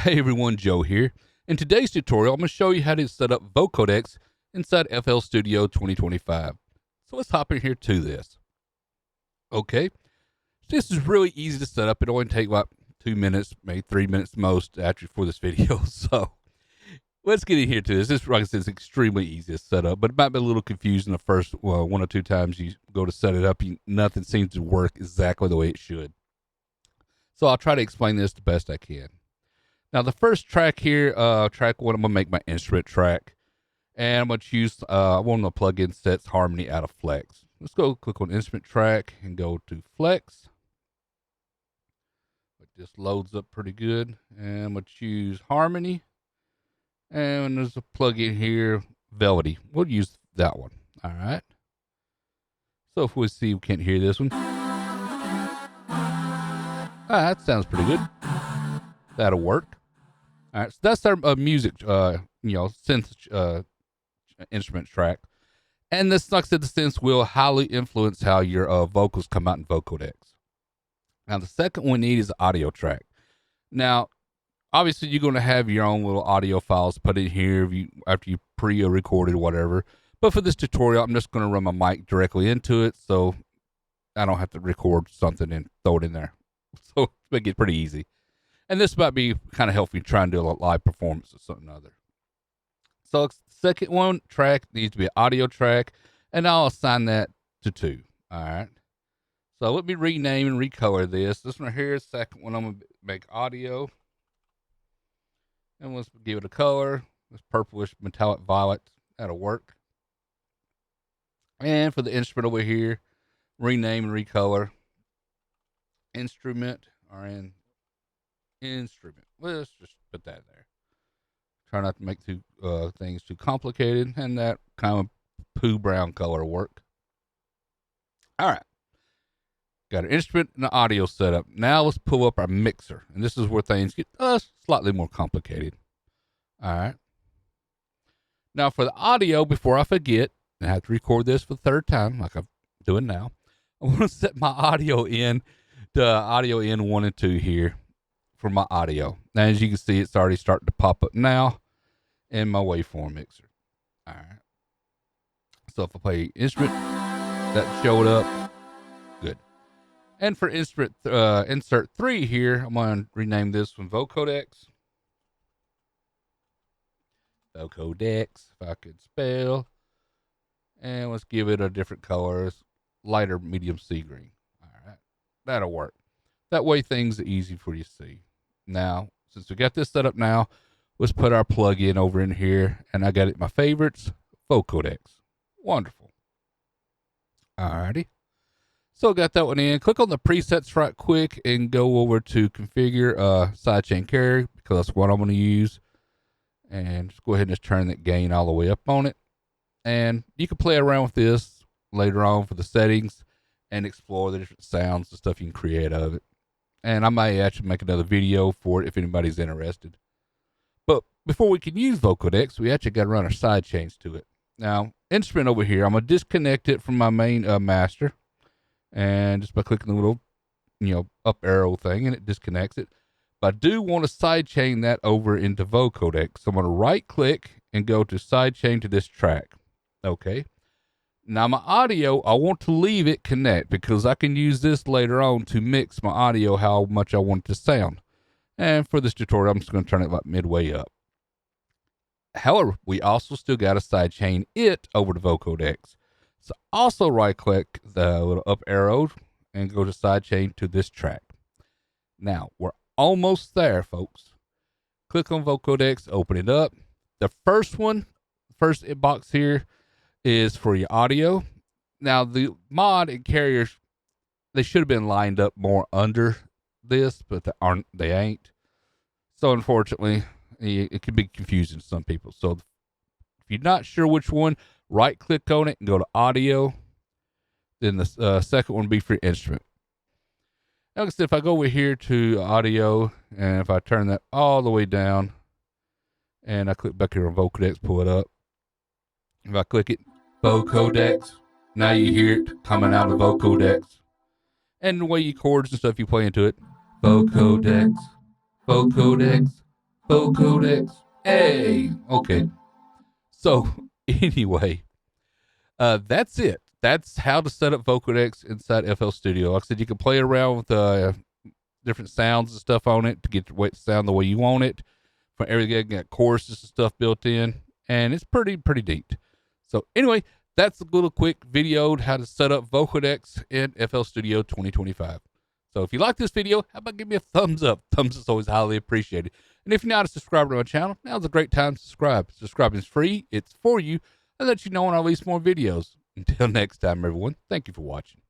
Hey everyone, Joe here. In today's tutorial, I'm going to show you how to set up Vocodex inside FL Studio 2025. So let's hop in here to this. Okay, this is really easy to set up. It only take about 2 minutes, maybe 3 minutes most after for this video. So let's get in here to this. This, like I said, is extremely easy to set up, but it might be a little confusing the first one or two times you go to set it up. Nothing seems to work exactly the way it should. So I'll try to explain this the best I can. Now, the first track here, track one, I'm going to make my instrument track. And I'm going to choose, one of the plugin sets harmony out of Flex. Let's go click on instrument track and go to Flex. It just loads up pretty good. And I'm going to choose harmony. And there's a plugin here, Velvety. We'll use that one. All right. So if we see, we can't hear this one. That sounds pretty good. That'll work. All right, so that's our music, synth instrument track. And this, like I said, the synths will highly influence how your vocals come out in Vocodex. Now, the second one we need is the audio track. Now, obviously, you're going to have your own little audio files put in here after you pre-recorded whatever. But for this tutorial, I'm just going to run my mic directly into it, so I don't have to record something and throw it in there. So it's make it pretty easy. And this might be kind of helpful trying to do a live performance or something or other. So the second one track needs to be an audio track, and I'll assign that to 2. All right. So let me rename and recolor this. This one here is the second one. I'm going to make audio. And let's give it a color. This purplish metallic violet. That'll work. And for the instrument over here, rename and recolor. Instrument or in instrument. Let's just put that there. Try not to make things too complicated, and that kind of poo brown color work. All right. Got an instrument and an audio set up. Now let's pull up our mixer, and this is where things get slightly more complicated. All right. Now for the audio, before I forget, I have to record this for the third time, like I'm doing now. I want to set my audio in to audio in 1 and 2 here for my audio. Now, as you can see, it's already starting to pop up now in my waveform mixer. All right. So if I play instrument, that showed up. Good. And for instrument insert 3 here, I'm going to rename this one Vocodex. Vocodex, if I could spell. And let's give it a different color. It's lighter medium sea green. All right. That'll work. That way things are easy for you to see. Now, since we got this set up now, let's put our plug-in over in here. And I got it in my favorites, Vocodex. Wonderful. Alrighty. So I got that one in. Click on the presets right quick and go over to configure sidechain carry, because that's what I'm going to use. And just go ahead and just turn that gain all the way up on it. And you can play around with this later on for the settings and explore the different sounds and stuff you can create out of it. And I may actually make another video for it if anybody's interested. But before we can use Vocodex, we actually got to run our side chains to it. Now, instrument over here, I'm going to disconnect it from my main master. And just by clicking the little, up arrow thing, and it disconnects it. But I do want to side chain that over into Vocodex. So I'm going to right click and go to side chain to this track. Okay. Now my audio, I want to leave it connect because I can use this later on to mix my audio how much I want it to sound. And for this tutorial, I'm just going to turn it like midway up. However, we also still got to sidechain it over to Vocodex. So also right click the little up arrow and go to sidechain to this track. Now we're almost there, folks. Click on Vocodex, open it up. The first box here is for your audio. Now the mod and carriers, they should have been lined up more under this, but they ain't. So unfortunately, it can be confusing to some people. So if you're not sure which one, right click on it and go to audio. Then the second one will be for your instrument. Now, like I said, if I go over here to audio and if I turn that all the way down and I click back here on Vocodex, pull it up. If I click it, Vocodex, now you hear it coming out of Vocodex. And the way you chords and stuff you play into it, Vocodex, Vocodex, Vocodex. Hey. Okay. So anyway, that's it. That's how to set up Vocodex inside FL Studio. Like I said, you can play around with different sounds and stuff on it to get it to sound the way you want it. For everything, got choruses and stuff built in, and it's pretty neat. So anyway, that's a little quick video on how to set up Vocodex in FL Studio 2025. So if you like this video, how about give me a thumbs up? Thumbs is always highly appreciated. And if you're not a subscriber to my channel, now's a great time to subscribe. Subscribing is free. It's for you. I'll let you know when I release more videos. Until next time, everyone, thank you for watching.